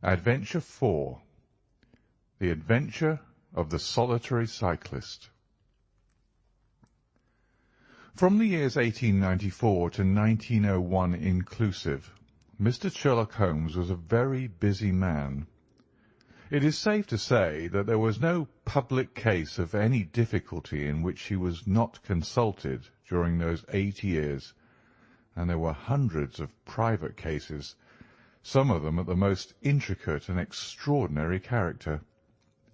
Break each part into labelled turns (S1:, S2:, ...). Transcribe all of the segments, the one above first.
S1: Adventure 4. The Adventure of the Solitary Cyclist. From the years 1894 to 1901 inclusive, Mr. Sherlock Holmes was a very busy man. It is safe to say that there was no public case of any difficulty in which he was not consulted during those 8 years, and there were hundreds of private cases, some of them of the most intricate and extraordinary character,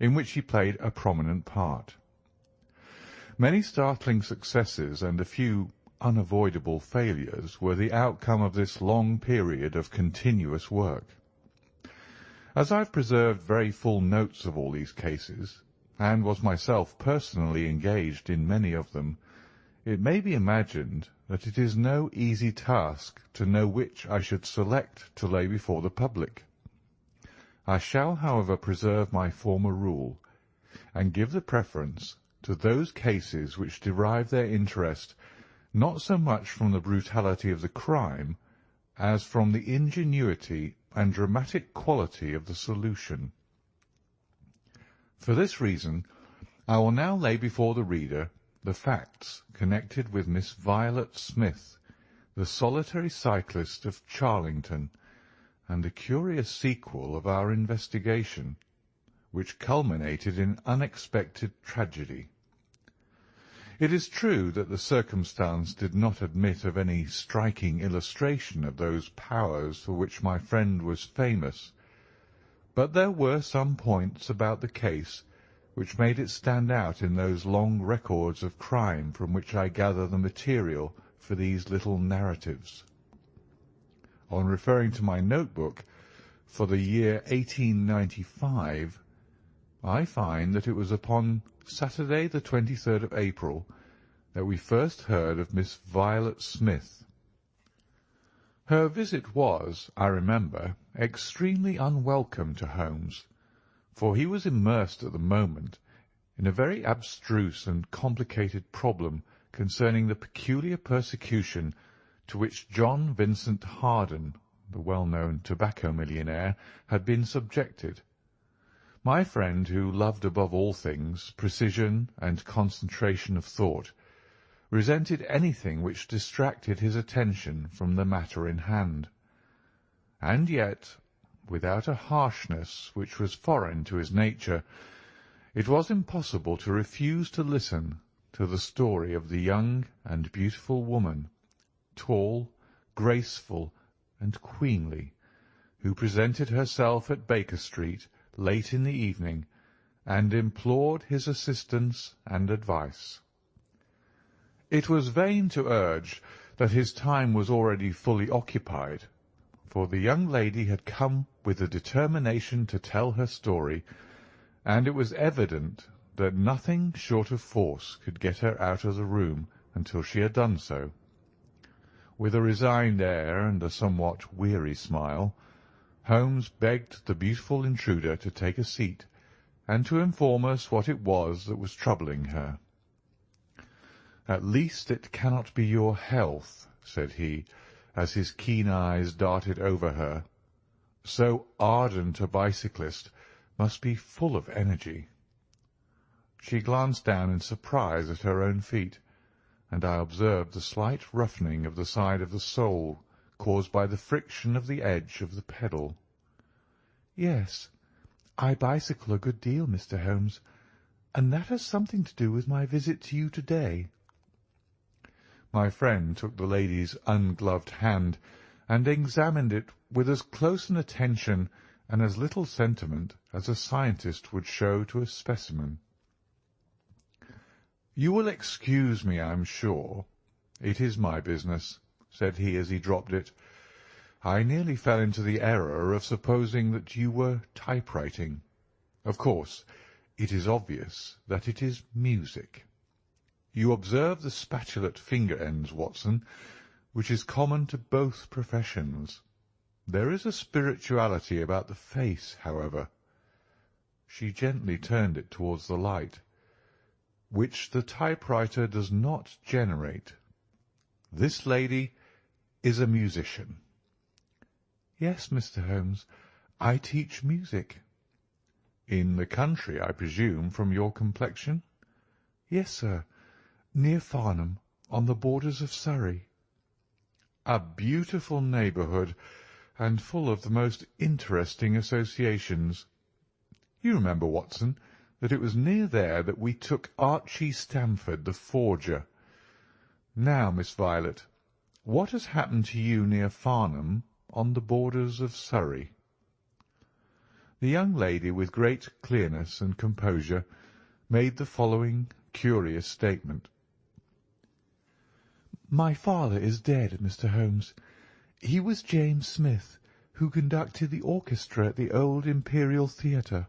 S1: in which he played a prominent part. Many startling successes and a few unavoidable failures were the outcome of this long period of continuous work. As I have preserved very full notes of all these cases, and was myself personally engaged in many of them, it may be imagined that it is no easy task to know which I should select to lay before the public. I shall, however, preserve my former rule, and give the preference to those cases which derive their interest not so much from the brutality of the crime as from the ingenuity and dramatic quality of the solution. For this reason, I will now lay before the reader the facts connected with Miss Violet Smith, the solitary cyclist of Charlington, and the curious sequel of our investigation, which culminated in unexpected tragedy. It is true that the circumstance did not admit of any striking illustration of those powers for which my friend was famous, but there were some points about the case which made it stand out in those long records of crime from which I gather the material for these little narratives. On referring to my notebook for the year 1895, I find that it was upon Saturday the 23rd of April that we first heard of Miss Violet Smith. Her visit was, I remember, extremely unwelcome to Holmes, for he was immersed at the moment in a very abstruse and complicated problem concerning the peculiar persecution to which John Vincent Harden, the well-known tobacco millionaire, had been subjected. My friend, who loved above all things precision and concentration of thought, resented anything which distracted his attention from the matter in hand, and yet, without a harshness which was foreign to his nature, it was impossible to refuse to listen to the story of the young and beautiful woman, tall, graceful, and queenly, who presented herself at Baker Street late in the evening, and implored his assistance and advice. It was vain to urge that his time was already fully occupied, for the young lady had come with the determination to tell her story, and it was evident that nothing short of force could get her out of the room until she had done so. With a resigned air and a somewhat weary smile, Holmes begged the beautiful intruder to take a seat, and to inform us what it was that was troubling her. "At least it cannot be your health," said he, as his keen eyes darted over her. "So ardent a bicyclist must be full of energy." She glanced down in surprise at her own feet, and I observed the slight roughening of the side of the sole caused by the friction of the edge of the pedal. "Yes, I bicycle a good deal, Mr. Holmes, and that has something to do with my visit to you to-day." My friend took the lady's ungloved hand and examined it with as close an attention and as little sentiment as a scientist would show to a specimen. "You will excuse me, I am sure. It is my business," said he as he dropped it. "I nearly fell into the error of supposing that you were typewriting. Of course, it is obvious that it is music. You observe the spatulate finger ends, Watson, which is common to both professions. There is a spirituality about the face, however," she gently turned it towards the light, "which the typewriter does not generate. This lady is a musician." "Yes, Mr. Holmes, "I teach music." "In the country, I presume, from your complexion?" "Yes, sir, near Farnham, on the borders of Surrey." "A beautiful neighbourhood, and full of the most interesting associations. You remember, Watson, that it was near there that we took Archie Stamford, the forger. Now, Miss Violet, what has happened to you near Farnham, on the borders of Surrey?" The young lady, with great clearness and composure, made the following curious statement. "My father is dead, Mr. Holmes. He was James Smith, who conducted the orchestra at the old Imperial Theatre.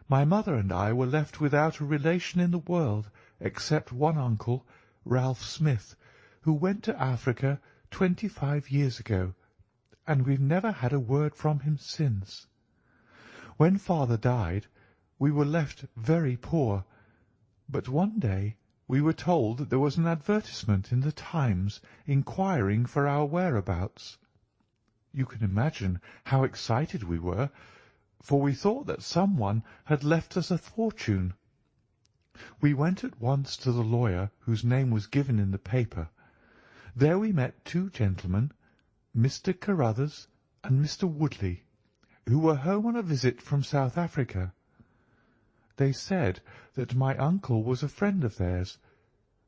S1: My mother and I were left without a relation in the world, except one uncle, Ralph Smith, who went to Africa 25 years ago, and we've never had a word from him since. When father died, we were left very poor, but one day we were told that there was an advertisement in the Times inquiring for our whereabouts. You can imagine how excited we were, for we thought that someone had left us a fortune. We went at once to the lawyer whose name was given in the paper. There we met two gentlemen, Mr. Carruthers and Mr. Woodley, who were home on a visit from South Africa. They said that my uncle was a friend of theirs,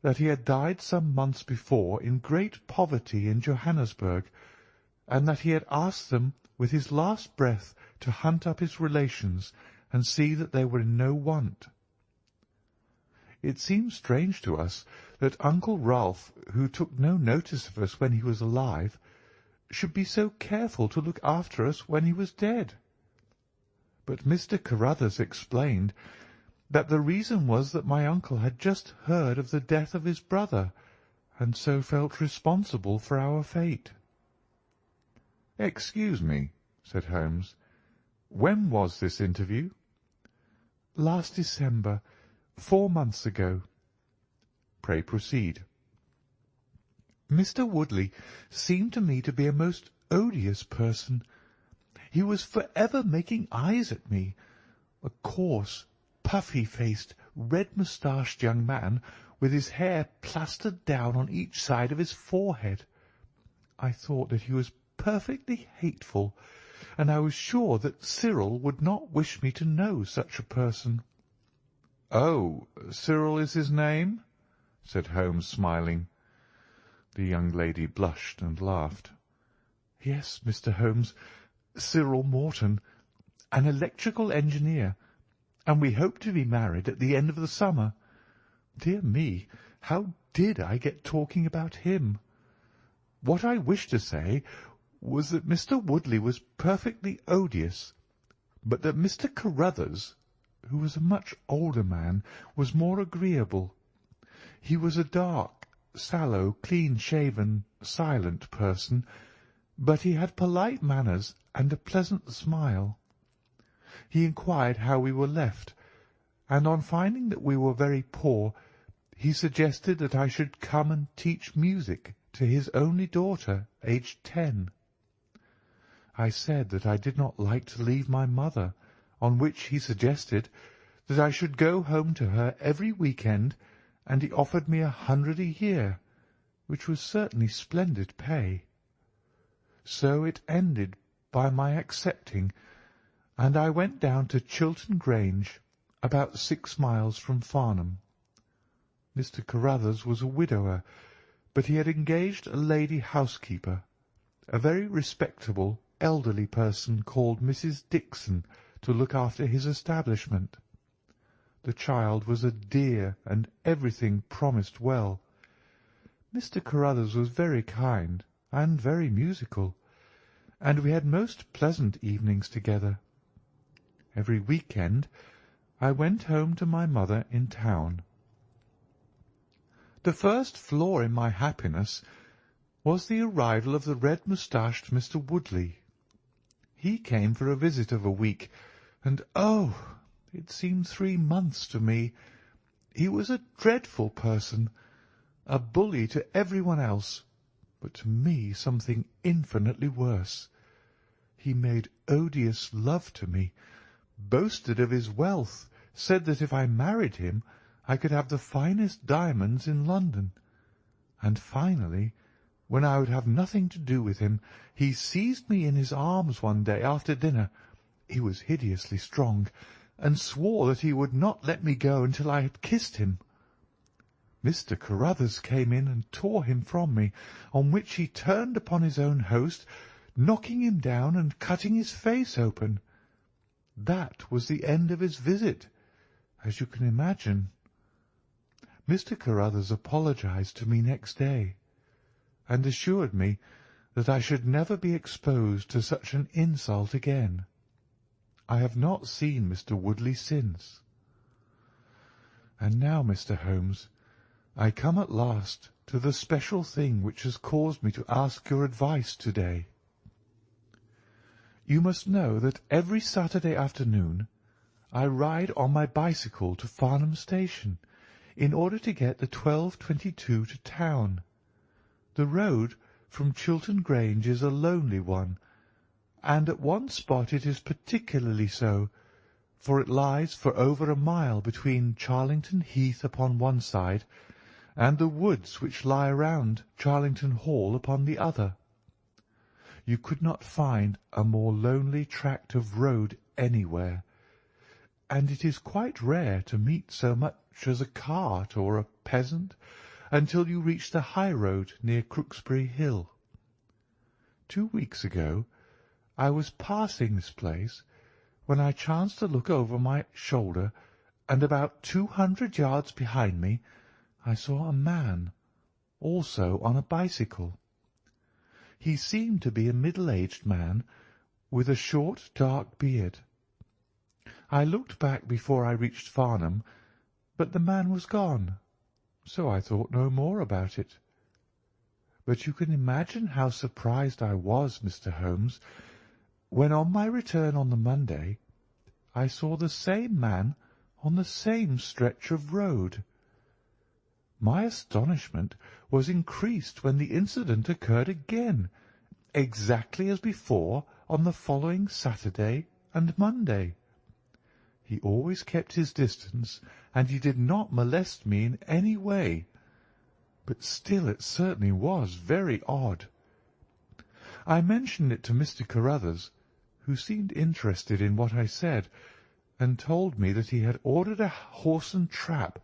S1: that he had died some months before in great poverty in Johannesburg, and that he had asked them with his last breath to hunt up his relations and see that they were in no want. It seemed strange to us that Uncle Ralph, who took no notice of us when he was alive, should be so careful to look after us when he was dead. But Mr. Carruthers explained that the reason was that my uncle had just heard of the death of his brother, and so felt responsible for our fate." "Excuse me," said Holmes. "When was this interview?" "Last December, 4 months ago." "Pray proceed." "Mr. Woodley seemed to me to be a most odious person. He was for ever making eyes at me, a coarse, puffy-faced, red-moustached young man, with his hair plastered down on each side of his forehead. I thought that he was perfectly hateful, and I was sure that Cyril would not wish me to know such a person." "Oh, Cyril is his name?" said Holmes, smiling. The young lady blushed and laughed. "Yes, Mr. Holmes, Cyril Morton, an electrical engineer, and we hope to be married at the end of the summer. Dear me, how did I get talking about him? What I wished to say was that Mr. Woodley was perfectly odious, but that Mr. Carruthers, who was a much older man, was more agreeable. He was a dark, sallow, clean-shaven, silent person, but he had polite manners and a pleasant smile. He inquired how we were left, and on finding that we were very poor, he suggested that I should come and teach music to his only daughter, aged 10. I said that I did not like to leave my mother, on which he suggested that I should go home to her every week-end, and he offered me 100 a year, which was certainly splendid pay. So it ended by my accepting, and I went down to Chiltern Grange, about 6 miles from Farnham. Mr. Carruthers was a widower, but he had engaged a lady housekeeper, a very respectable, elderly person called Mrs. Dixon, to look after his establishment. The child was a dear, and everything promised well. Mr. Carruthers was very kind and very musical, and we had most pleasant evenings together. Every week-end I went home to my mother in town. The first flaw in my happiness was the arrival of the red-moustached Mr. Woodley. He came for a visit of a week, and oh, it seemed 3 months to me. He was a dreadful person, a bully to everyone else, but to me something infinitely worse. He made odious love to me, boasted of his wealth, said that if I married him I could have the finest diamonds in London, and finally, when I would have nothing to do with him, he seized me in his arms one day after dinner. He was hideously strong, and swore that he would not let me go until I had kissed him. Mr. Carruthers came in and tore him from me, on which he turned upon his own host, knocking him down and cutting his face open. That was the end of his visit, as you can imagine. Mr. Carruthers apologized to me next day, and assured me that I should never be exposed to such an insult again. I have not seen Mr. Woodley since. And now, Mr. Holmes, I come at last to the special thing which has caused me to ask your advice to-day. You must know that every Saturday afternoon I ride on my bicycle to Farnham Station, in order to get the 12:22 to town. The road from Chiltern Grange is a lonely one, and at one spot it is particularly so, for it lies for over a mile between Charlington Heath upon one side and the woods which lie around Charlington Hall upon the other. You could not find a more lonely tract of road anywhere, and it is quite rare to meet so much as a cart or a peasant until you reach the high road near Crooksbury Hill. 2 weeks ago I was passing this place when I chanced to look over my shoulder, and about 200 yards behind me I saw a man, also on a bicycle. He seemed to be a middle-aged man, with a short dark beard. I looked back before I reached Farnham, but the man was gone, so I thought no more about it. But you can imagine how surprised I was, Mr. Holmes, when on my return on the Monday I saw the same man on the same stretch of road. My astonishment was increased when the incident occurred again, exactly as before on the following Saturday and Monday. He always kept his distance, and he did not molest me in any way, but still it certainly was very odd. I mentioned it to Mr. Carruthers, who seemed interested in what I said, and told me that he had ordered a horse and trap,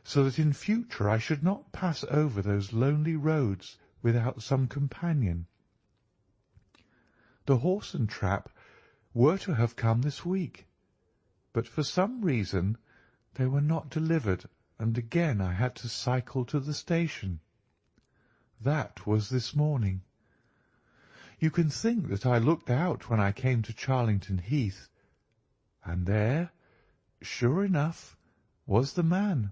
S1: so that in future I should not pass over those lonely roads without some companion. The horse and trap were to have come this week, but for some reason they were not delivered, and again I had to cycle to the station. That was this morning. You can think that I looked out when I came to Charlington Heath, and there, sure enough, was the man,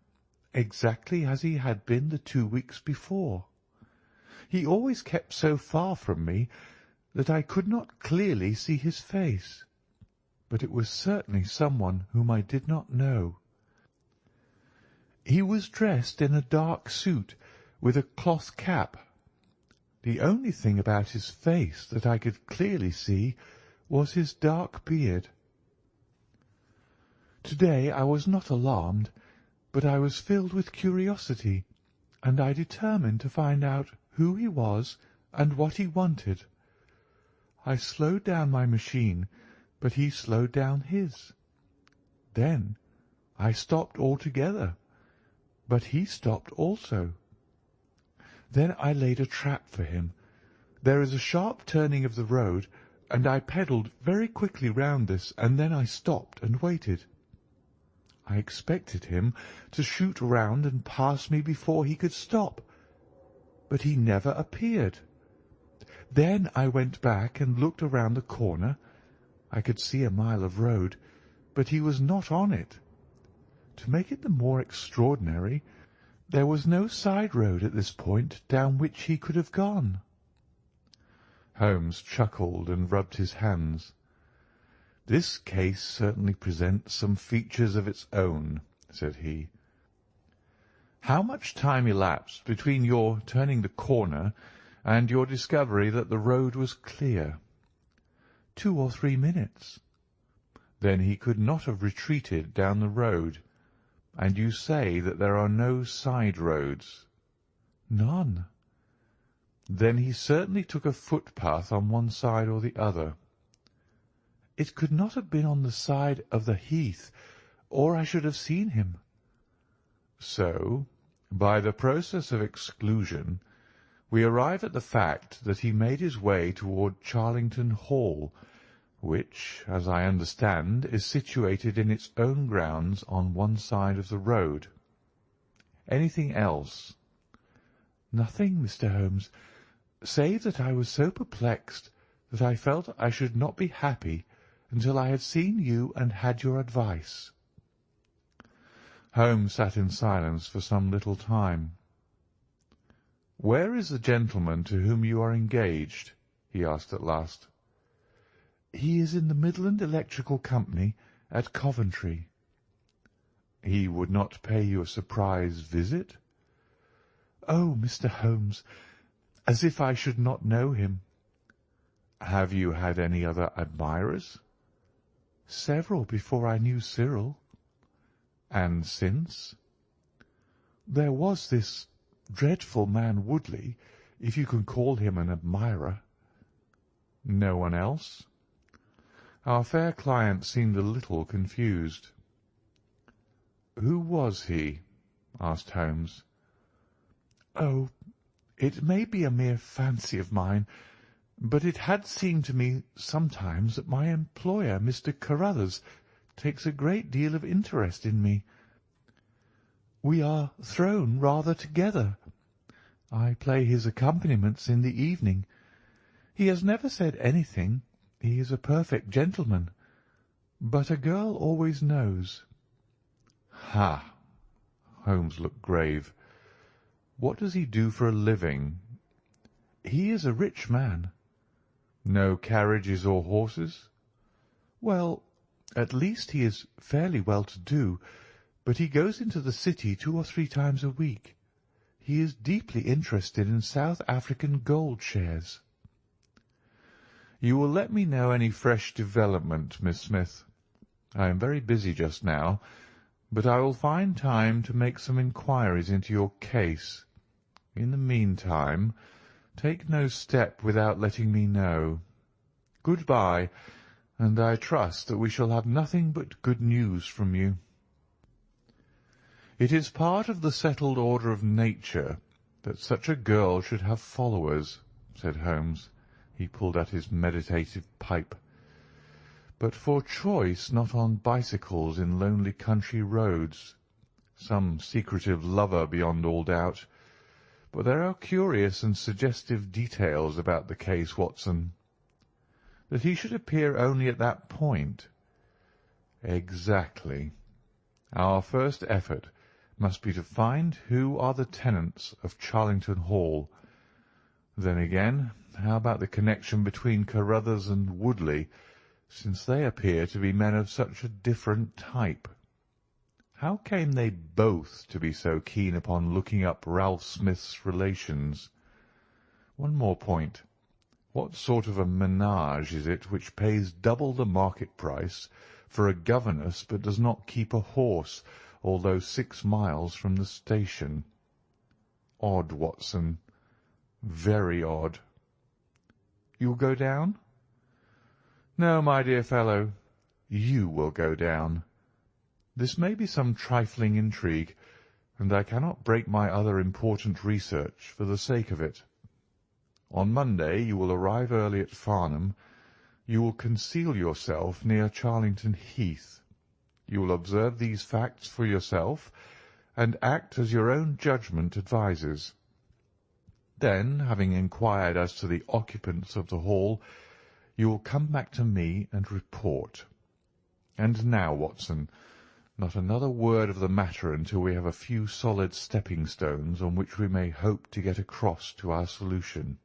S1: exactly as he had been the 2 weeks before. He always kept so far from me that I could not clearly see his face, but it was certainly someone whom I did not know. He was dressed in a dark suit with a cloth cap. The only thing about his face that I could clearly see was his dark beard. To-day I was not alarmed, but I was filled with curiosity, and I determined to find out who he was and what he wanted. I slowed down my machine, but he slowed down his. Then I stopped altogether, but he stopped also. Then I laid a trap for him. There is a sharp turning of the road, and I pedalled very quickly round this, and then I stopped and waited. I expected him to shoot round and pass me before he could stop, but he never appeared. Then I went back and looked around the corner. I could see a mile of road, but he was not on it. To make it the more extraordinary, there was no side road at this point down which he could have gone. Holmes chuckled and rubbed his hands. "This case certainly presents some features of its own," said he. "How much time elapsed between your turning the corner and your discovery that the road was clear?" 2 or 3 minutes." "Then he could not have retreated down the road. And you say that there are no side roads?" "None." "Then he certainly took a footpath on one side or the other." "It could not have been on the side of the heath, or I should have seen him." "So, by the process of exclusion, we arrive at the fact that he made his way toward Charlington Hall, which, as I understand, is situated in its own grounds on one side of the road. Anything else?" "Nothing, Mr. Holmes, save that I was so perplexed that I felt I should not be happy until I had seen you and had your advice." Holmes sat in silence for some little time. "Where is the gentleman to whom you are engaged?" he asked at last. "He is in the Midland Electrical Company at Coventry." "He would not pay you a surprise visit?" "Oh, Mr. Holmes, as if I should not know him." "Have you had any other admirers?" "Several before I knew Cyril." "And since?" "There was this dreadful man Woodley, if you can call him an admirer." "No one else?" Our fair client seemed a little confused. "Who was he?" asked Holmes. "Oh, it may be a mere fancy of mine, but it had seemed to me sometimes that my employer, Mr. Carruthers, takes a great deal of interest in me. We are thrown rather together. I play his accompaniments in the evening. He has never said anything. He is a perfect gentleman. But a girl always knows." "Ha!" Holmes looked grave. "What does he do for a living?" "He is a rich man." "No carriages or horses?" "Well, at least he is fairly well-to-do, but he goes into the city 2 or 3 times a week. He is deeply interested in South African gold shares." "You will let me know any fresh development, Miss Smith. I am very busy just now, but I will find time to make some inquiries into your case. In the meantime, take no step without letting me know. Good-bye, and I trust that we shall have nothing but good news from you." "It is part of the settled order of nature that such a girl should have followers," said Holmes. He pulled at his meditative pipe. "But for choice not on bicycles in lonely country roads. Some secretive lover beyond all doubt. But there are curious and suggestive details about the case, Watson. That he should appear only at that point." "Exactly. Our first effort must be to find who are the tenants of Charlington Hall. Then again, how about the connection between Carruthers and Woodley, since they appear to be men of such a different type? How came they both to be so keen upon looking up Ralph Smith's relations? One more point. What sort of a menage is it which pays double the market price for a governess but does not keep a horse, although 6 miles from the station? Odd, Watson. Very odd. You will go down?" "No, my dear fellow, you will go down. This may be some trifling intrigue, and I cannot break my other important research for the sake of it. On Monday you will arrive early at Farnham. You will conceal yourself near Charlington Heath. You will observe these facts for yourself, and act as your own judgment advises. Then, having inquired as to the occupants of the hall, you will come back to me and report. And now, Watson, not another word of the matter until we have a few solid stepping-stones on which we may hope to get across to our solution."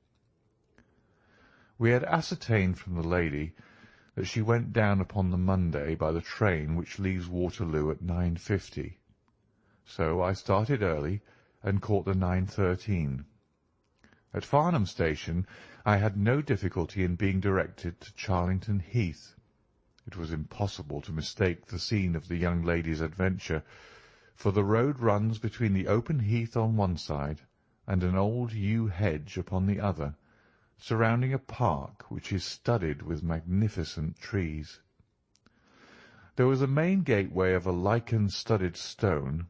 S1: We had ascertained from the lady that she went down upon the Monday by the train which leaves Waterloo at 9:50. So I started early and caught the 9:13. At Farnham Station I had no difficulty in being directed to Charlington Heath. It was impossible to mistake the scene of the young lady's adventure, for the road runs between the open heath on one side and an old yew hedge upon the other, surrounding a park which is studded with magnificent trees. There was a main gateway of a lichen-studded stone,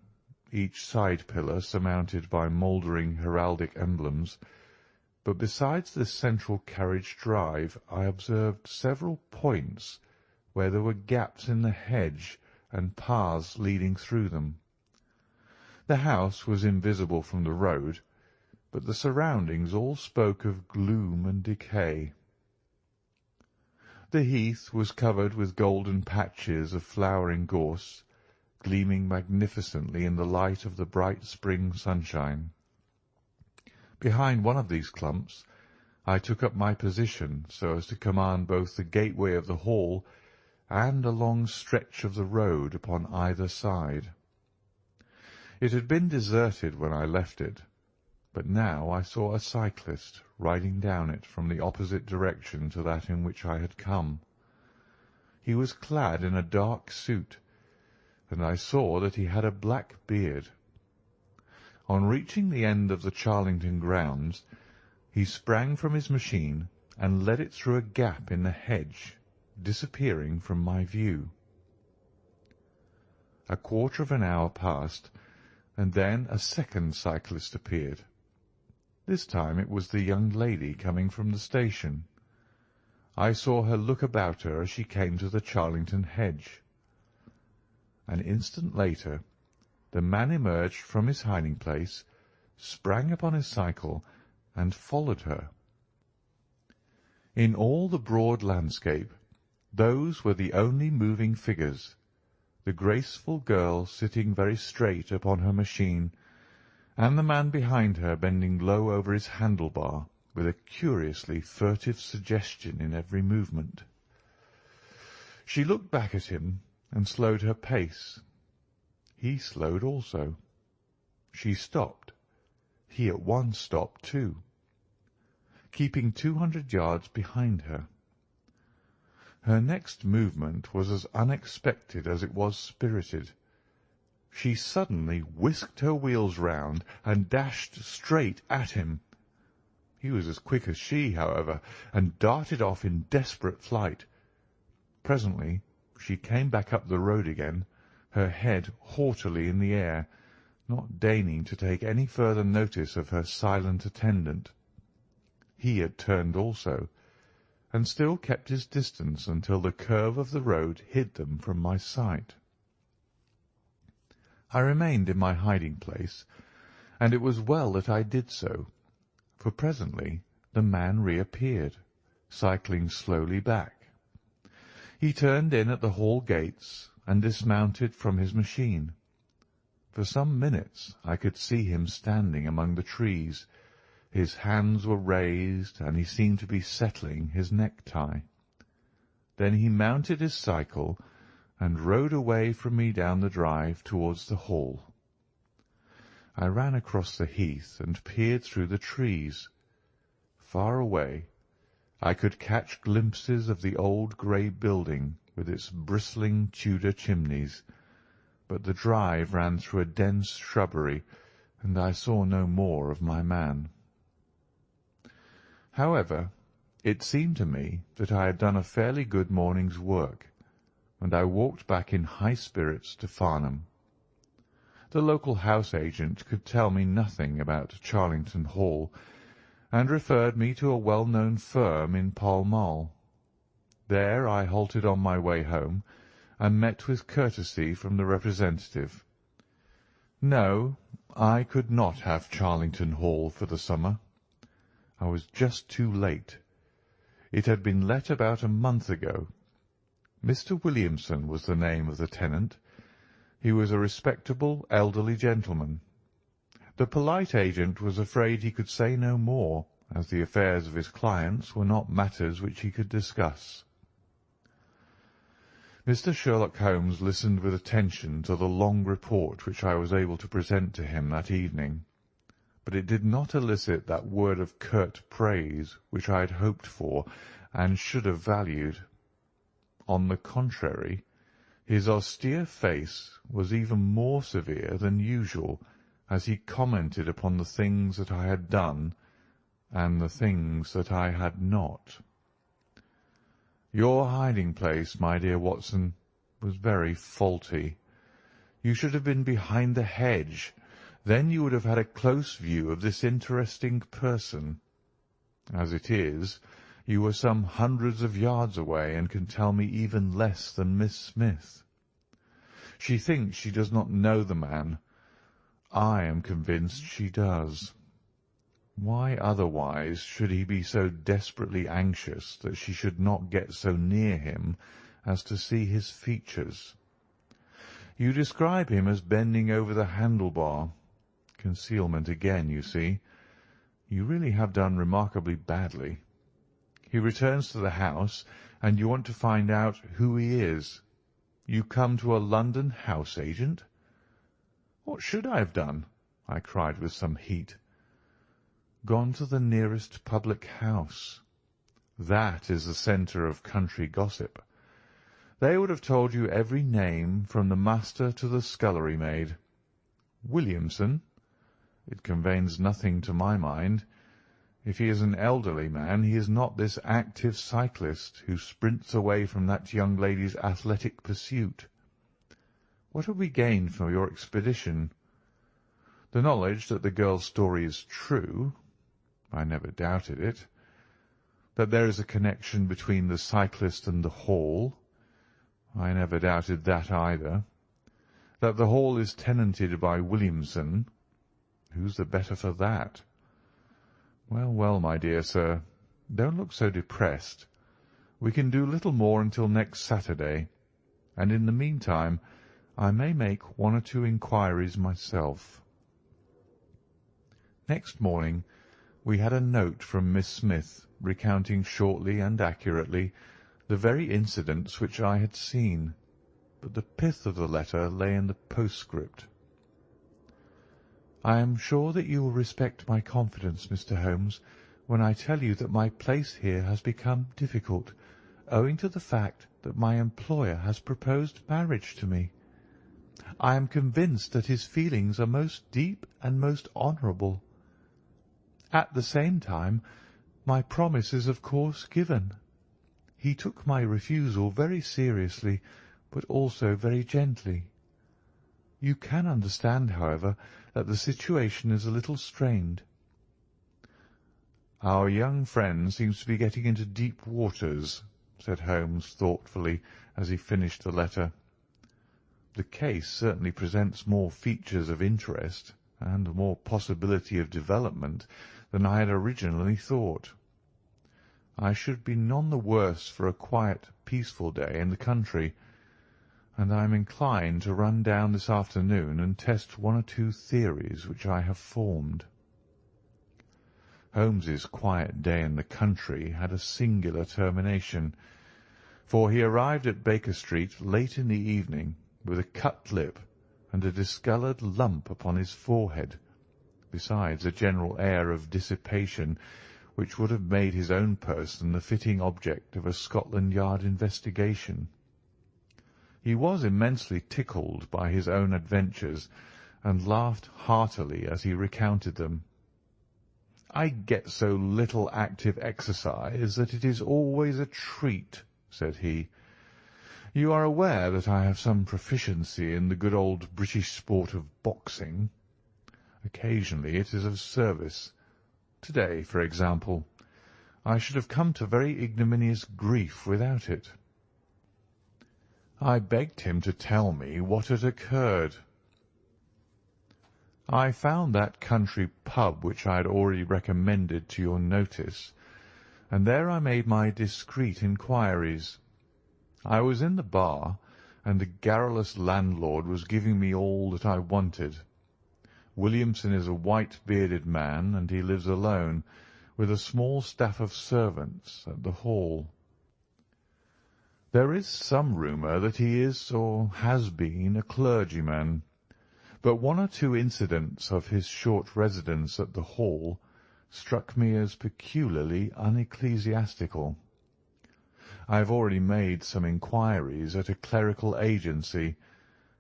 S1: each side pillar surmounted by mouldering heraldic emblems, but besides this central carriage drive I observed several points where there were gaps in the hedge and paths leading through them. The house was invisible from the road, but the surroundings all spoke of gloom and decay. The heath was covered with golden patches of flowering gorse, gleaming magnificently in the light of the bright spring sunshine. Behind one of these clumps I took up my position so as to command both the gateway of the hall and a long stretch of the road upon either side. It had been deserted when I left it, but now I saw a cyclist riding down it from the opposite direction to that in which I had come. He was clad in a dark suit, and I saw that he had a black beard. On reaching the end of the Charlington grounds, he sprang from his machine and led it through a gap in the hedge, disappearing from my view. A quarter of an hour passed, and then a second cyclist appeared. This time it was the young lady coming from the station. I saw her look about her as she came to the Charlington hedge. An instant later the man emerged from his hiding-place, sprang upon his cycle, and followed her. In all the broad landscape those were the only moving figures, the graceful girl sitting very straight upon her machine, and the man behind her bending low over his handle-bar, with a curiously furtive suggestion in every movement. She looked back at him and slowed her pace. He slowed also. She stopped. He at once stopped too, keeping 200 yards behind her. Her next movement was as unexpected as it was spirited. She suddenly whisked her wheels round and dashed straight at him. He was as quick as she, however, and darted off in desperate flight. Presently she came back up the road again, her head haughtily in the air, not deigning to take any further notice of her silent attendant. He had turned also, and still kept his distance until the curve of the road hid them from my sight. I remained in my hiding-place, and it was well that I did so, for presently the man reappeared, cycling slowly back. He turned in at the hall gates and dismounted from his machine. For some minutes I could see him standing among the trees. His hands were raised, and he seemed to be settling his necktie. Then he mounted his cycle and rode away from me down the drive towards the hall. I ran across the heath and peered through the trees. Far away I could catch glimpses of the old grey building with its bristling Tudor chimneys, but the drive ran through a dense shrubbery, and I saw no more of my man. However, it seemed to me that I had done a fairly good morning's work, and I walked back in high spirits to Farnham. The local house agent could tell me nothing about Charlington Hall, and referred me to a well-known firm in Pall Mall. There I halted on my way home, and met with courtesy from the representative. No, I could not have Charlington Hall for the summer. I was just too late. It had been let about a month ago. Mr. Williamson was the name of the tenant. He was a respectable elderly gentleman. The polite agent was afraid he could say no more, as the affairs of his clients were not matters which he could discuss. Mr. Sherlock Holmes listened with attention to the long report which I was able to present to him that evening. but it did not elicit that word of curt praise which I had hoped for and should have valued. On the contrary, his austere face was even more severe than usual as he commented upon the things that I had done and the things that I had not. Your hiding-place, my dear Watson, was very faulty. You should have been behind the hedge. Then you would have had a close view of this interesting person. As it is, you were some hundreds of yards away and can tell me even less than Miss Smith. She thinks she does not know the man. I am convinced she does. Why otherwise should he be so desperately anxious that she should not get so near him as to see his features? You describe him as bending over the handlebar. Concealment again, you see. You really have done remarkably badly. He returns to the house, and you want to find out who he is. You come to a London house agent? What should I have done? I cried with some heat. Gone to the nearest public house. That is the centre of country gossip. They would have told you every name from the master to the scullery maid. Williamson? It conveys nothing to my mind. If he is an elderly man, he is not this active cyclist who sprints away from that young lady's athletic pursuit. What have we gained from your expedition? The knowledge that the girl's story is true. I never doubted it. That there is a connection between the cyclist and the Hall. I never doubted that either. That the Hall is tenanted by Williamson. Who's the better for that? Well, well, my dear sir, don't look so depressed. We can do little more until next Saturday, and in the meantime I may make one or two inquiries myself. Next morning we had a note from Miss Smith recounting shortly and accurately the very incidents which I had seen, but the pith of the letter lay in the postscript. I am sure that you will respect my confidence, Mr. Holmes, when I tell you that my place here has become difficult, owing to the fact that my employer has proposed marriage to me. I am convinced that his feelings are most deep and most honourable. At the same time, my promise is of course given. He took my refusal very seriously, but also very gently. You can understand, however, that the situation is a little strained. Our young friend seems to be getting into deep waters, said Holmes thoughtfully as he finished the letter. The case certainly presents more features of interest and more possibility of development than I had originally thought. I should be none the worse for a quiet, peaceful day in the country, and I am inclined to run down this afternoon and test one or two theories which I have formed. Holmes's quiet day in the country had a singular termination, for he arrived at Baker Street late in the evening with a cut lip and a discoloured lump upon his forehead, besides a general air of dissipation which would have made his own person the fitting object of a Scotland Yard investigation. He was immensely tickled by his own adventures, and laughed heartily as he recounted them. "I get so little active exercise that it is always a treat," said he. "You are aware that I have some proficiency in the good old British sport of boxing. Occasionally it is of service. To-day, for example, I should have come to very ignominious grief without it." I begged him to tell me what had occurred. "I found that country pub which I had already recommended to your notice, and there I made my discreet inquiries. I was in the bar, and the garrulous landlord was giving me all that I wanted. Williamson is a white-bearded man, and he lives alone, with a small staff of servants, at the Hall. There is some rumour that he is, or has been, a clergyman, but one or two incidents of his short residence at the Hall struck me as peculiarly unecclesiastical. I have already made some inquiries at a clerical agency,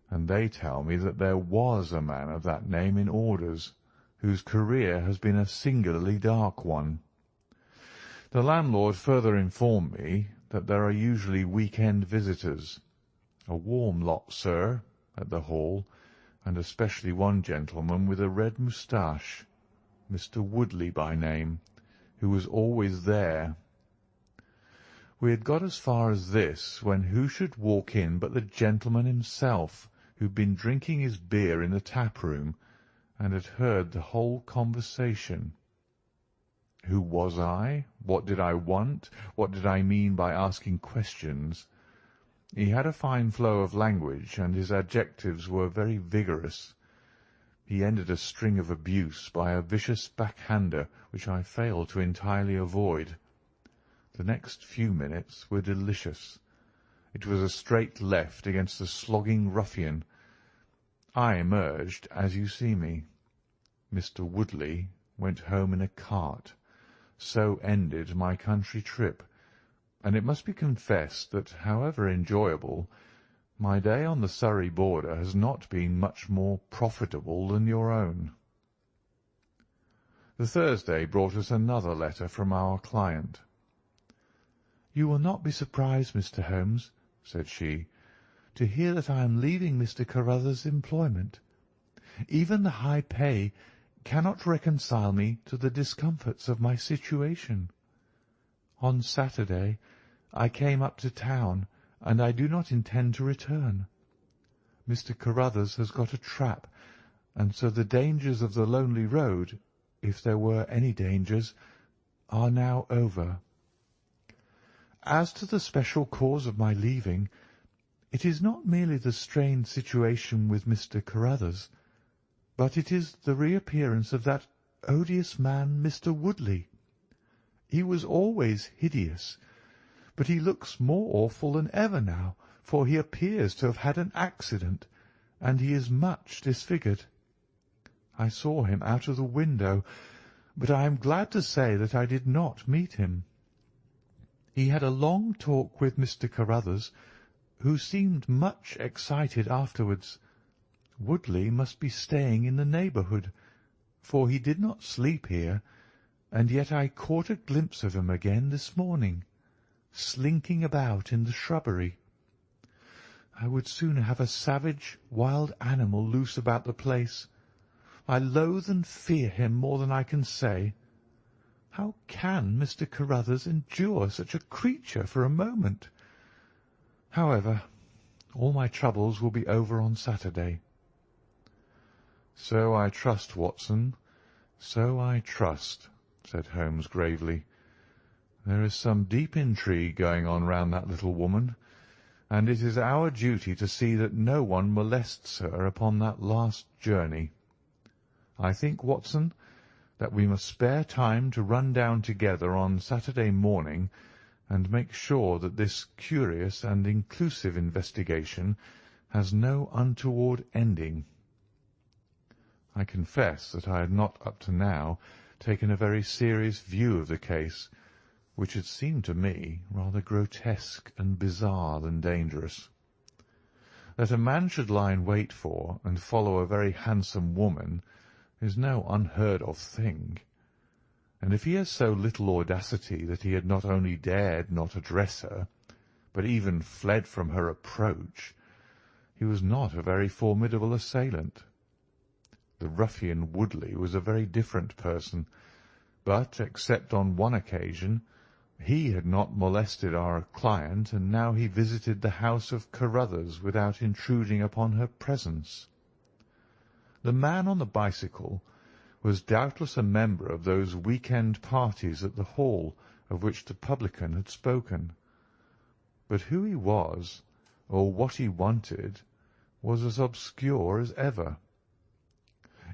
S1: and they tell me that there was a man of that name in orders, whose career has been a singularly dark one. The landlord further informed me that there are usually week-end visitors, a warm lot, sir, at the Hall, and especially one gentleman with a red moustache, Mr. Woodley by name, who was always there. We had got as far as this when who should walk in but the gentleman himself, who'd been drinking his beer in the tap-room, and had heard the whole conversation. Who was I? What did I want? What did I mean by asking questions? He had a fine flow of language, and his adjectives were very vigorous. He ended a string of abuse by a vicious backhander, which I failed to entirely avoid. The next few minutes were delicious. It was a straight left against a slogging ruffian. I emerged as you see me. Mr. Woodley went home in a cart. So ended my country trip, and it must be confessed that, however enjoyable, my day on the Surrey border has not been much more profitable than your own. The Thursday brought us another letter from our client. "You will not be surprised, Mr. Holmes," said she, "to hear that I am leaving Mr. Carruthers' employment. Even the high pay cannot reconcile me to the discomforts of my situation. On Saturday I came up to town, and I do not intend to return. Mr. Carruthers has got a trap, and so the dangers of the lonely road, if there were any dangers, are now over. As to the special cause of my leaving, it is not merely the strained situation with Mr. Carruthers, but it is the reappearance of that odious man, Mr. Woodley. He was always hideous, but he looks more awful than ever now, for he appears to have had an accident, and he is much disfigured. I saw him out of the window, but I am glad to say that I did not meet him. He had a long talk with Mr. Carruthers, who seemed much excited afterwards. Woodley must be staying in the neighbourhood, for he did not sleep here, and yet I caught a glimpse of him again this morning, slinking about in the shrubbery. I would sooner have a savage, wild animal loose about the place. I loathe and fear him more than I can say. How can Mr. Carruthers endure such a creature for a moment? However, all my troubles will be over on Saturday." "So I trust, Watson, so I trust," said Holmes gravely. "There is some deep intrigue going on round that little woman, and it is our duty to see that no one molests her upon that last journey. I think, Watson, that we must spare time to run down together on Saturday morning and make sure that this curious and inclusive investigation has no untoward ending." I confess that I had not up to now taken a very serious view of the case, which had seemed to me rather grotesque and bizarre than dangerous. That a man should lie in wait for and follow a very handsome woman is no unheard-of thing, and if he has so little audacity that he had not only dared not address her, but even fled from her approach, he was not a very formidable assailant. The ruffian Woodley was a very different person, but, except on one occasion, he had not molested our client, and now he visited the house of Carruthers without intruding upon her presence. The man on the bicycle was doubtless a member of those week-end parties at the Hall of which the publican had spoken, but who he was, or what he wanted, was as obscure as ever.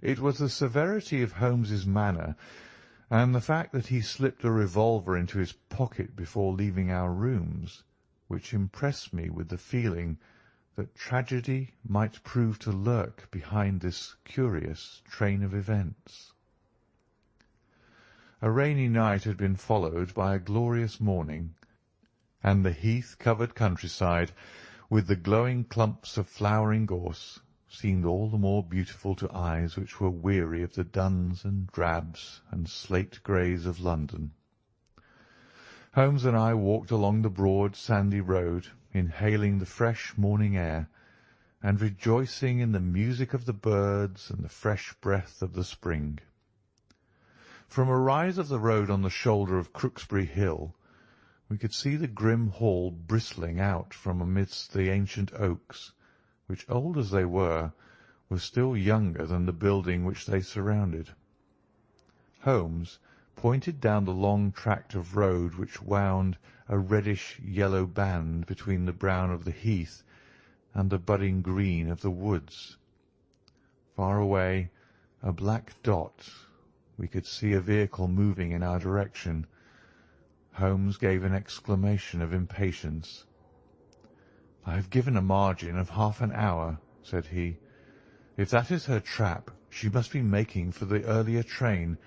S1: It was the severity of Holmes's manner, and the fact that he slipped a revolver into his pocket before leaving our rooms, which impressed me with the feeling that tragedy might prove to lurk behind this curious train of events. A rainy night had been followed by a glorious morning, and the heath-covered countryside, with the glowing clumps of flowering gorse, seemed all the more beautiful to eyes which were weary of the duns and drabs and slate-greys of London. Holmes and I walked along the broad sandy road, inhaling the fresh morning air, and rejoicing in the music of the birds and the fresh breath of the spring. From a rise of the road on the shoulder of Crooksbury Hill, we could see the grim hall bristling out from amidst the ancient oaks, which, old as they were still younger than the building which they surrounded. Holmes pointed down the long tract of road which wound a reddish-yellow band between the brown of the heath and the budding green of the woods. Far away, a black dot, we could see a vehicle moving in our direction. Holmes gave an exclamation of impatience. "I have given a margin of half an hour," said he. "If that is her trap, she must be making for the earlier train.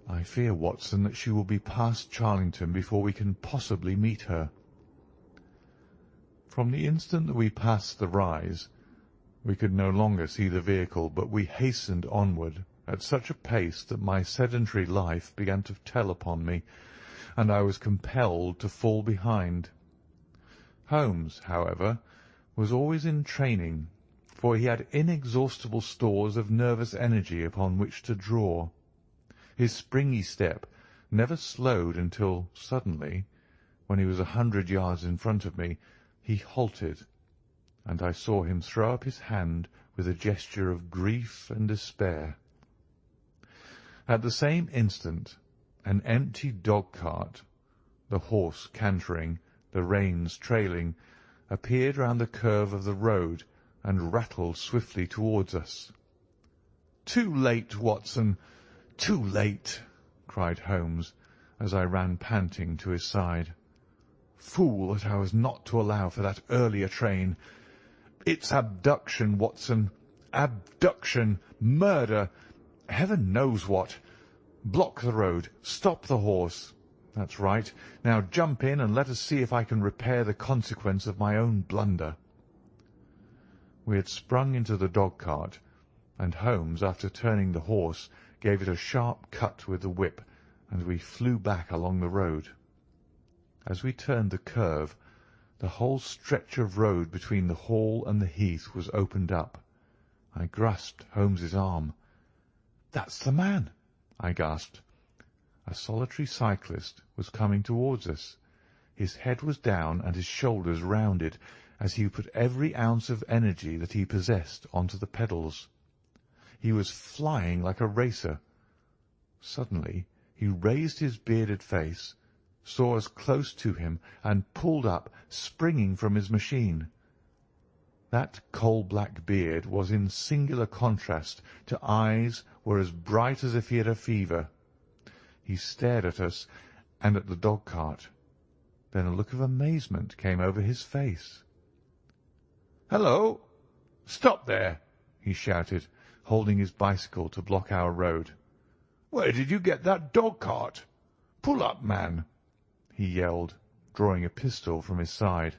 S1: I fear, Watson, that she will be past Charlington before we can possibly meet her." From the instant that we passed the rise, we could no longer see the vehicle, but we hastened onward at such a pace that my sedentary life began to tell upon me, and I was compelled to fall behind. Holmes, however, was always in training, for he had inexhaustible stores of nervous energy upon which to draw. His springy step never slowed until suddenly, when he was 100 yards in front of me, he halted, and I saw him throw up his hand with a gesture of grief and despair. At the same instant an empty dog-cart, the horse cantering, the reins trailing, appeared round the curve of the road and rattled swiftly towards us. "Too late, Watson, too late!" cried Holmes, as I ran panting to his side. "Fool that I was not to allow for that earlier train! It's abduction, Watson, abduction, murder, heaven knows what! Block the road, stop the horse. That's right. Now jump in and let us see if I can repair the consequence of my own blunder." We had sprung into the dog-cart, and Holmes, after turning the horse, gave it a sharp cut with the whip, and we flew back along the road. As we turned the curve, the whole stretch of road between the hall and the heath was opened up. I grasped Holmes's arm. "That's the man," I gasped. A solitary cyclist was coming towards us. His head was down and his shoulders rounded, as he put every ounce of energy that he possessed onto the pedals. He was flying like a racer. Suddenly he raised his bearded face, saw us close to him, and pulled up, springing from his machine. That coal-black beard was in singular contrast to eyes were as bright as if he had a fever. He stared at us and at the dog-cart. Then a look of amazement came over his face. "Hello! Stop there!" he shouted, holding his bicycle to block our road. "Where did you get that dog-cart? Pull up, man!" he yelled, drawing a pistol from his side.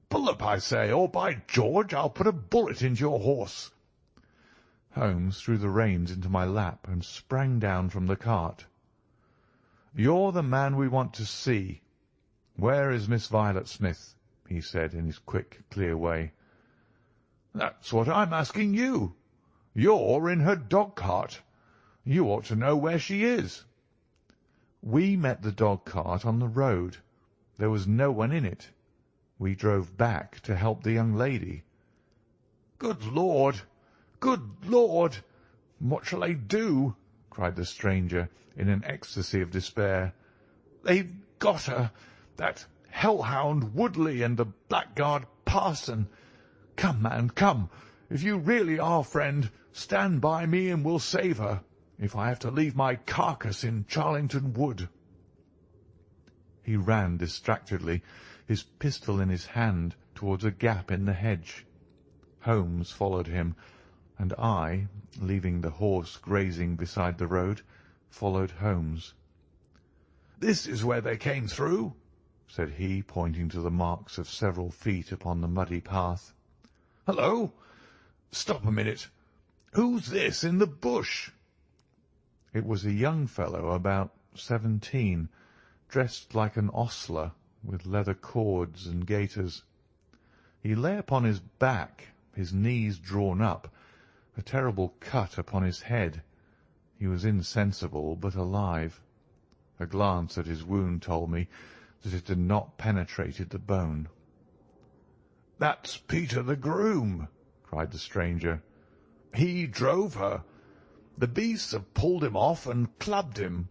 S1: "Pull up, I say, or by George, I'll put a bullet into your horse." Holmes threw the reins into my lap and sprang down from the cart. "You're the man we want to see. Where is Miss Violet Smith?" he said in his quick, clear way. "That's what I'm asking you. You're in her dog-cart. You ought to know where she is." "We met the dog-cart on the road. There was no one in it. We drove back to help the young lady." "Good Lord! Good Lord! What shall I do?" cried the stranger in an ecstasy of despair. "They've got her, that hell-hound Woodley and the blackguard parson. Come, man, come. If you really are a friend, stand by me and we'll save her, if I have to leave my carcass in Charlington Wood." He ran distractedly, his pistol in his hand, towards a gap in the hedge. Holmes followed him, and I, leaving the horse grazing beside the road, followed Holmes. "This is where they came through," said he, pointing to the marks of several feet upon the muddy path. "Hullo! Stop a minute. Who's this in the bush?" It was a young fellow about 17, dressed like an ostler, with leather cords and gaiters. He lay upon his back, his knees drawn up, a terrible cut upon his head. He was insensible, but alive. A glance at his wound told me that it had not penetrated the bone. "That's Peter the groom," cried the stranger. "He drove her. The beasts have pulled him off and clubbed him.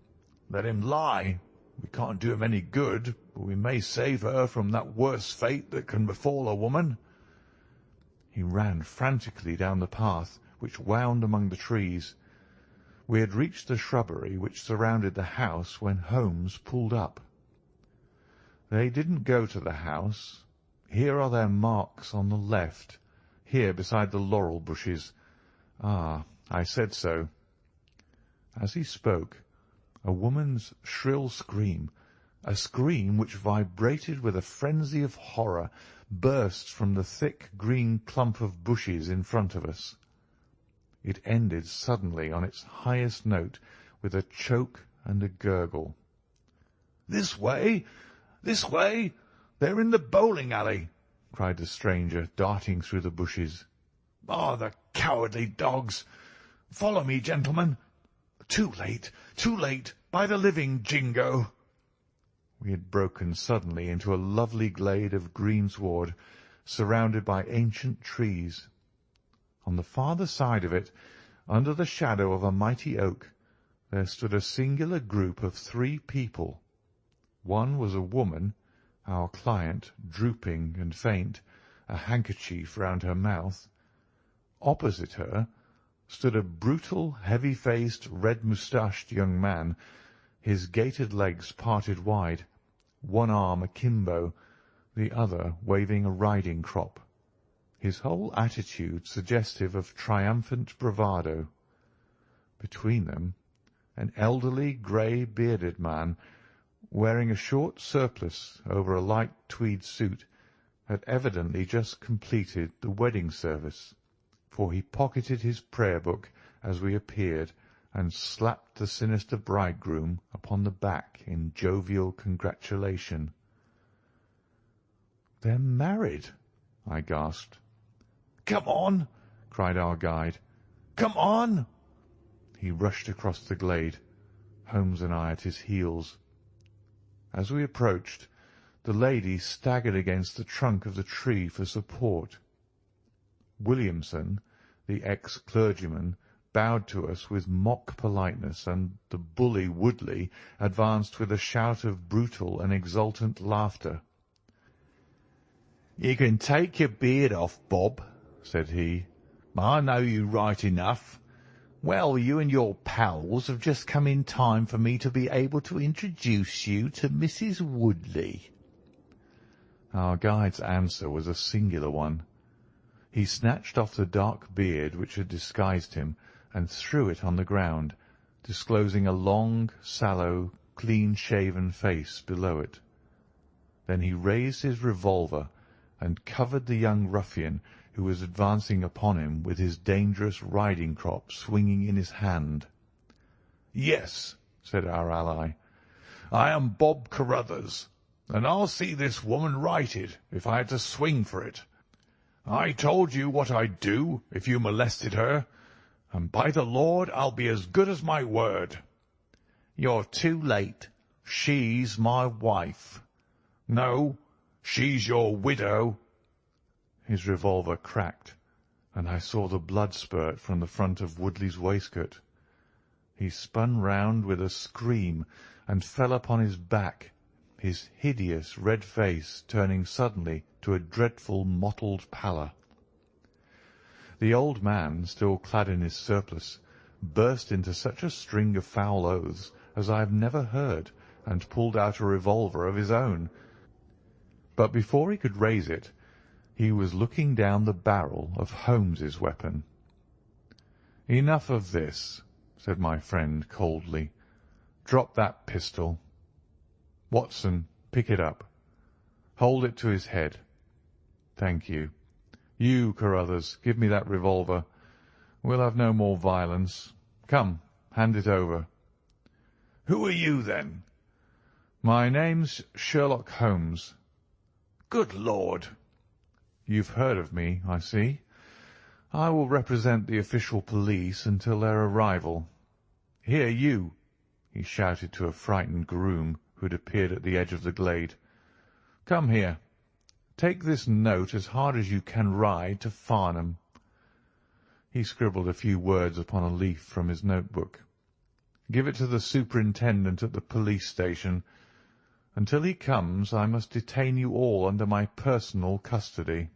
S1: Let him lie. We can't do him any good, but we may save her from that worst fate that can befall a woman." He ran frantically down the path, which wound among the trees. We had reached the shrubbery which surrounded the house when Holmes pulled up. "They didn't go to the house. Here are their marks on the left, here beside the laurel bushes. Ah, I said so." As he spoke, a woman's shrill scream, a scream which vibrated with a frenzy of horror, burst from the thick green clump of bushes in front of us. It ended suddenly on its highest note with a choke and a gurgle. "This way! This way! They're in the bowling alley!" cried the stranger, darting through the bushes. "Ah, the cowardly dogs! Follow me, gentlemen! Too late! Too late! By the living Jingo!" We had broken suddenly into a lovely glade of greensward, surrounded by ancient trees. On the farther side of it, under the shadow of a mighty oak, there stood a singular group of 3 people. One was a woman, our client, drooping and faint, a handkerchief round her mouth. Opposite her stood a brutal, heavy-faced, red-moustached young man, his gaitered legs parted wide, one arm akimbo, the other waving a riding crop, his whole attitude suggestive of triumphant bravado. Between them, an elderly, grey-bearded man, wearing a short surplice over a light tweed suit, had evidently just completed the wedding service, for he pocketed his prayer-book as we appeared, and slapped the sinister bridegroom upon the back in jovial congratulation. "They're married," I gasped. "Come on!" cried our guide. "Come on!" He rushed across the glade, Holmes and I at his heels. As we approached, the lady staggered against the trunk of the tree for support. Williamson, the ex-clergyman, bowed to us with mock politeness, and the bully Woodley advanced with a shout of brutal and exultant laughter. "You can take your beard off, Bob," said he. "I know you right enough. Well, you and your pals have just come in time for me to be able to introduce you to Mrs. Woodley." Our guide's answer was a singular one. He snatched off the dark beard which had disguised him and threw it on the ground, disclosing a long, sallow, clean-shaven face below it. Then he raised his revolver and covered the young ruffian who was advancing upon him with his dangerous riding crop swinging in his hand. "Yes," said our ally, "I am Bob Carruthers, and I'll see this woman righted if I had to swing for it. I told you what I'd do if you molested her, and by the Lord I'll be as good as my word." "You're too late. She's my wife." "No, she's your widow." His revolver cracked, and I saw the blood spurt from the front of Woodley's waistcoat. He spun round with a scream and fell upon his back, his hideous red face turning suddenly to a dreadful mottled pallor. The old man, still clad in his surplice, burst into such a string of foul oaths as I have never heard, and pulled out a revolver of his own. But before he could raise it, He was looking down the barrel of Holmes's weapon. "Enough of this," said my friend coldly. "Drop that pistol. Watson, pick it up. Hold it to his head. Thank you. You, Carruthers, give me that revolver. We'll have no more violence. Come, hand it over."
S2: "Who are you, then?"
S1: "My name's Sherlock Holmes."
S2: "Good Lord!"
S1: "You've heard of me, I see. I will represent the official police until their arrival. Here, you!" he shouted to a frightened groom who had appeared at the edge of the glade. "Come here. Take this note as hard as you can ride to Farnham." He scribbled a few words upon a leaf from his notebook. "Give it to the superintendent at the police station. Until he comes, I must detain you all under my personal custody."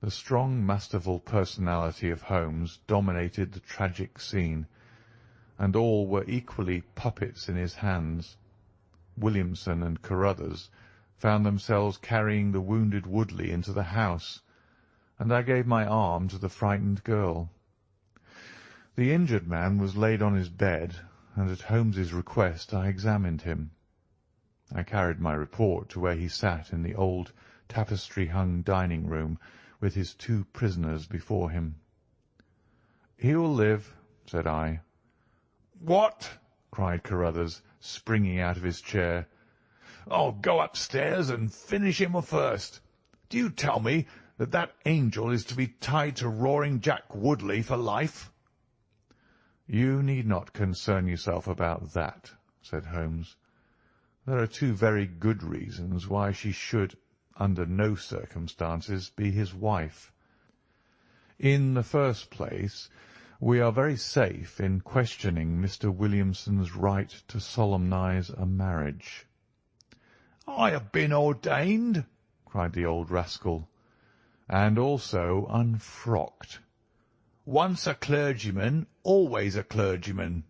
S1: The strong, masterful personality of Holmes dominated the tragic scene, and all were equally puppets in his hands. Williamson and Carruthers found themselves carrying the wounded Woodley into the house, and I gave my arm to the frightened girl. The injured man was laid on his bed, and at Holmes's request I examined him. I carried my report to where he sat in the old tapestry-hung dining-room with his 2 prisoners before him. "He will live," said I.
S2: "What?"
S1: cried Carruthers, springing out of his chair.
S2: "I'll go upstairs and finish him first. Do you tell me that that angel is to be tied to Roaring Jack Woodley for life?"
S1: "You need not concern yourself about that," said Holmes. "There are 2 very good reasons why she should, under no circumstances, be his wife. In the first place, we are very safe in questioning Mr. Williamson's right to solemnize a marriage."
S2: "I have been ordained," cried the old rascal.
S1: "And also unfrocked."
S2: "Once a clergyman, always a clergyman."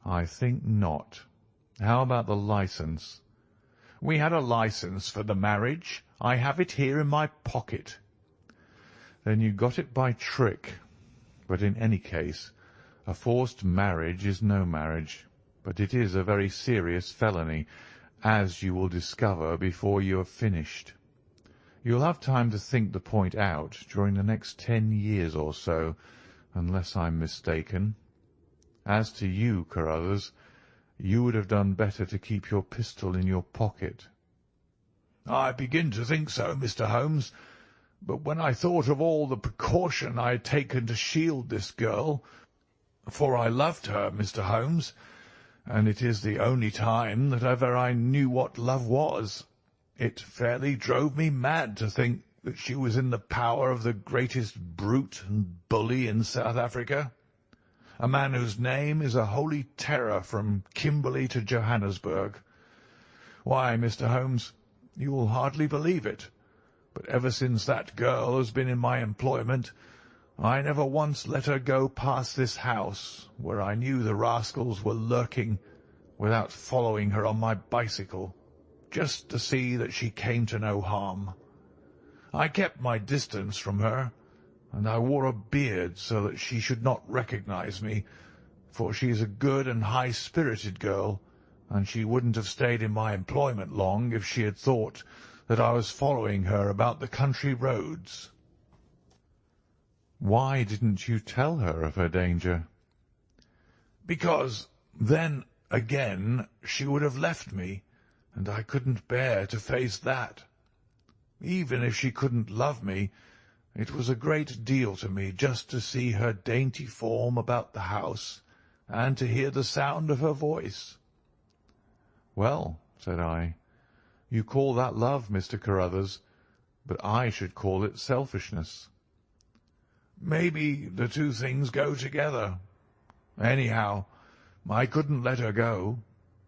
S1: "I think not. How about the licence?"
S2: "We had a licence for the marriage. I have it here in my pocket."
S1: "Then you got it by trick. But in any case, a forced marriage is no marriage, but it is a very serious felony, as you will discover before you have finished. You'll have time to think the point out during the next 10 years or so, unless I'm mistaken. As to you, Carruthers, you would have done better to keep your pistol in your pocket."
S2: "I begin to think so, Mr. Holmes. But when I thought of all the precaution I had taken to shield this girl, for I loved her, Mr. Holmes, and it is the only time that ever I knew what love was, it fairly drove me mad to think that she was in the power of the greatest brute and bully in South Africa, a man whose name is a holy terror from Kimberley to Johannesburg. Why, Mr. Holmes, you will hardly believe it, but ever since that girl has been in my employment, I never once let her go past this house, where I knew the rascals were lurking, without following her on my bicycle, just to see that she came to no harm. I kept my distance from her, and I wore a beard so that she should not recognize me, for she is a good and high-spirited girl, and she wouldn't have stayed in my employment long if she had thought that I was following her about the country roads."
S1: "Why didn't you tell her of her danger?"
S2: "Because then, again, she would have left me, and I couldn't bear to face that. Even if she couldn't love me, it was a great deal to me just to see her dainty form about the house, and to hear the sound of her voice."
S1: "Well," said I, "you call that love, Mr. Carruthers, but I should call it selfishness."
S2: "Maybe the 2 things go together. Anyhow, I couldn't let her go.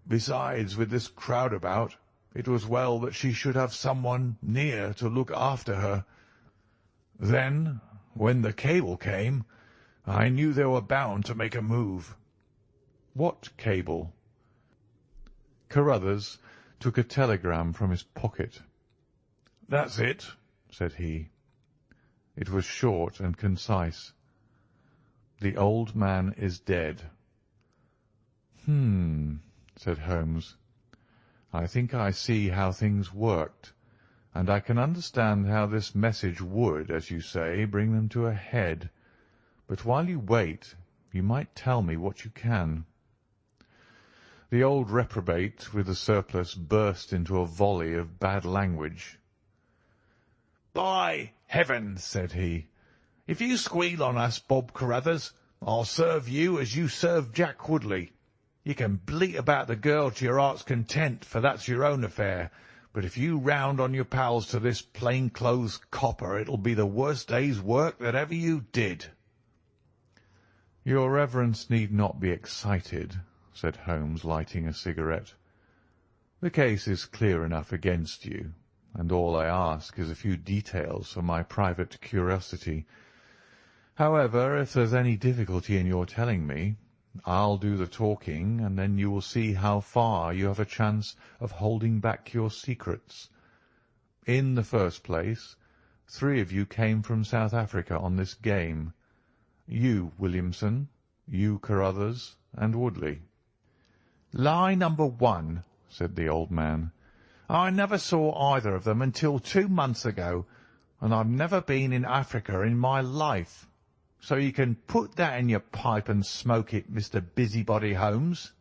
S2: Besides, with this crowd about, it was well that she should have someone near to look after her. Then, when the cable came, I knew they were bound to make a move."
S1: "What cable?" Carruthers took a telegram from his pocket.
S2: "That's it.
S1: said he. It was short and concise. "The old man is dead." Said Holmes. "I think I see how things worked, and I can understand how this message would, as you say, bring them to a head. But while you wait, you might tell me what you can." The old reprobate with the surplice burst into a volley of bad language.
S2: "By heaven," said he, "if you squeal on us, Bob Carruthers, I'll serve you as you served Jack Woodley. You can bleat about the girl to your heart's content, for that's your own affair, but if you round on your pals to this plain-clothes copper, it'll be the worst day's work that ever you did."
S1: "Your reverence need not be excited," said Holmes, lighting a cigarette. "The case is clear enough against you, and all I ask is a few details for my private curiosity. However, if there's any difficulty in your telling me, I'll do the talking, and then you will see how far you have a chance of holding back your secrets. In the first place, 3 of you came from South Africa on this game. You, Williamson, you, Carruthers, and Woodley."
S2: "Lie number 1, said the old man. "I never saw either of them until 2 months ago, and I've never been in Africa in my life. So you can put that in your pipe and smoke it, Mr. Busybody Holmes."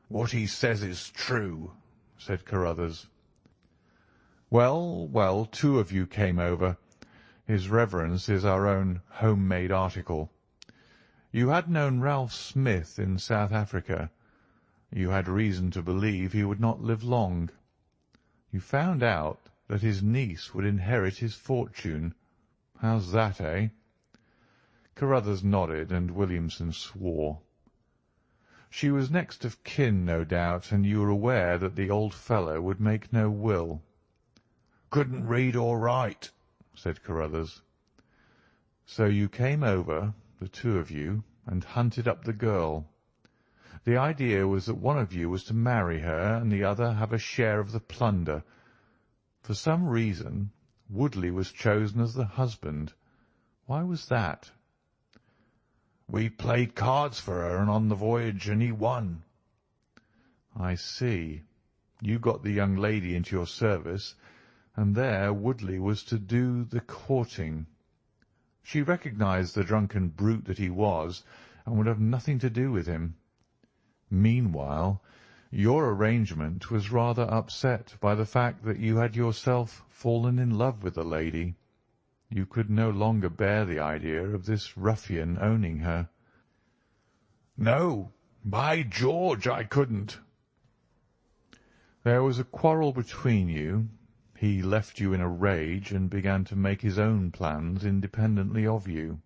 S2: "What he says is true," said Carruthers.
S1: "Well, well, 2 of you came over. His reverence is our own home-made article. You had known Ralph Smith in South Africa. You had reason to believe he would not live long. You found out that his niece would inherit his fortune. How's that, eh?" Carruthers nodded, and Williamson swore. "She was next of kin, no doubt, and you were aware that the old fellow would make no will."
S2: "Couldn't read or write,"
S1: said Carruthers. "So you came over, the 2 of you, and hunted up the girl. The idea was that one of you was to marry her and the other have a share of the plunder. For some reason, Woodley was chosen as the husband. Why was that?"
S2: "We played cards for her and on the voyage, and he won."
S1: "I see. You got the young lady into your service, and there Woodley was to do the courting. She recognized the drunken brute that he was, and would have nothing to do with him. Meanwhile, your arrangement was rather upset by the fact that you had yourself fallen in love with the lady. You could no longer bear the idea of this ruffian owning her."
S2: "No, by George, I couldn't."
S1: "There was a quarrel between you. He left you in a rage and began to make his own plans independently of you."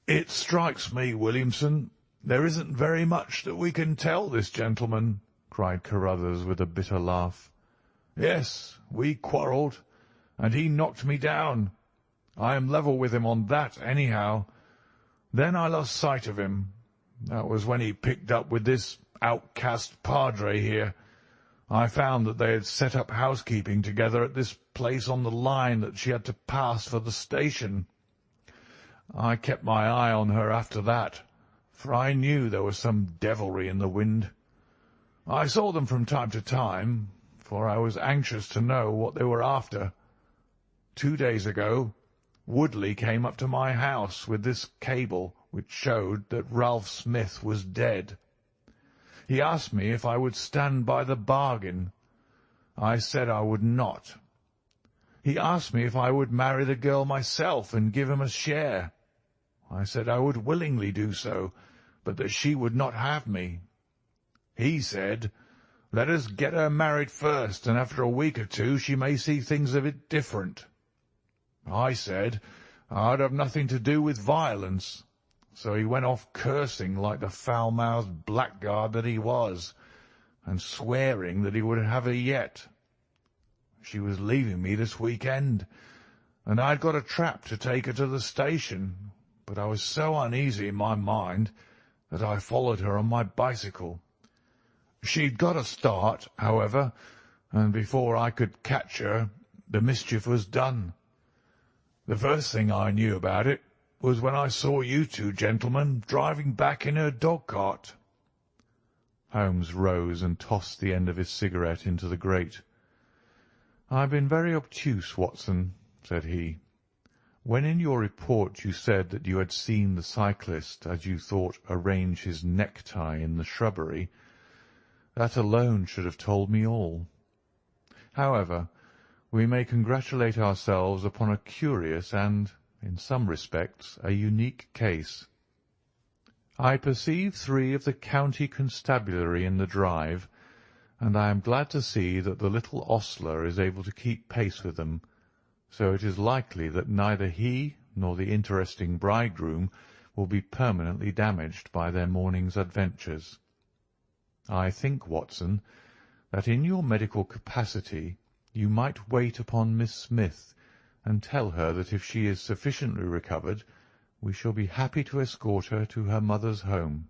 S2: "It strikes me, Williamson, there isn't very much that we can tell this gentleman," cried Carruthers with a bitter laugh. "Yes, we quarrelled, and he knocked me down. I am level with him on that, anyhow. Then I lost sight of him. That was when he picked up with this outcast padre here. I found that they had set up housekeeping together at this place on the line that she had to pass for the station. I kept my eye on her after that, for I knew there was some devilry in the wind. I saw them from time to time, for I was anxious to know what they were after. 2 days ago, Woodley came up to my house with this cable which showed that Ralph Smith was dead. He asked me if I would stand by the bargain. I said I would not. He asked me if I would marry the girl myself and give him a share. I said I would willingly do so, but that she would not have me. He said, 'Let us get her married first, and after a week or 2 she may see things a bit different.' I said I'd have nothing to do with violence. So he went off cursing like the foul-mouthed blackguard that he was, and swearing that he would have her yet. She was leaving me this week-end, and I'd got a trap to take her to the station, but I was so uneasy in my mind that I followed her on my bicycle. She'd got a start, however, and before I could catch her, the mischief was done. The first thing I knew about it was when I saw you two gentlemen driving back in her dog-cart."
S1: Holmes rose and tossed the end of his cigarette into the grate. "I have been very obtuse, Watson," said he. "When in your report you said that you had seen the cyclist, as you thought, arrange his necktie in the shrubbery, that alone should have told me all. However, we may congratulate ourselves upon a curious and, in some respects, a unique case. I perceive 3 of the county constabulary in the drive, and I am glad to see that the little ostler is able to keep pace with them, so it is likely that neither he nor the interesting bridegroom will be permanently damaged by their morning's adventures. I think, Watson, that in your medical capacity you might wait upon Miss Smith and tell her that if she is sufficiently recovered, we shall be happy to escort her to her mother's home.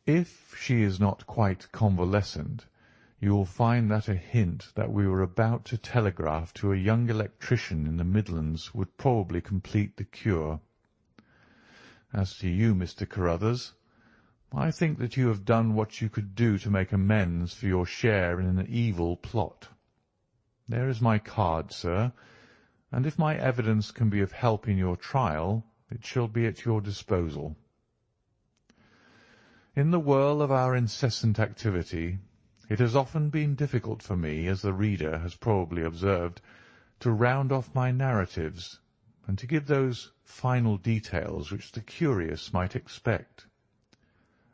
S1: If she is not quite convalescent, you will find that a hint that we were about to telegraph to a young electrician in the Midlands would probably complete the cure. As to you, Mr. Carruthers, I think that you have done what you could do to make amends for your share in an evil plot. There is my card, sir, and if my evidence can be of help in your trial, it shall be at your disposal. In the whirl of our incessant activity, it has often been difficult for me, as the reader has probably observed, to round off my narratives and to give those final details which the curious might expect.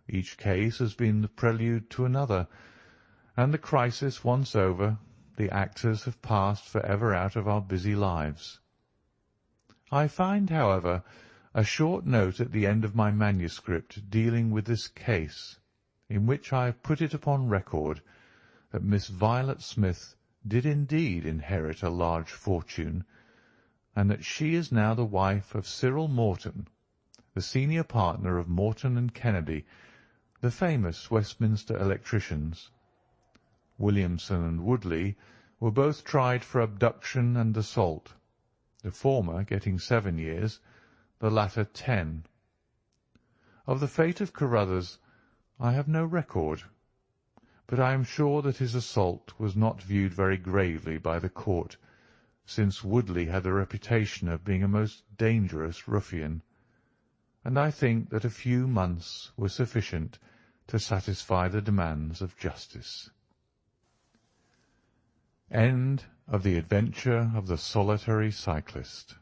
S1: Each case has been the prelude to another, and the crisis once over, the actors have passed for ever out of our busy lives. I find, however, a short note at the end of my manuscript dealing with this case, in which I have put it upon record that Miss Violet Smith did indeed inherit a large fortune, and that she is now the wife of Cyril Morton, the senior partner of Morton and Kennedy, the famous Westminster electricians. Williamson and Woodley were both tried for abduction and assault, the former getting 7 years, the latter 10. Of the fate of Carruthers I have no record, but I am sure that his assault was not viewed very gravely by the court, since Woodley had the reputation of being a most dangerous ruffian, and I think that a few months were sufficient to satisfy the demands of justice. End of The Adventure of the Solitary Cyclist.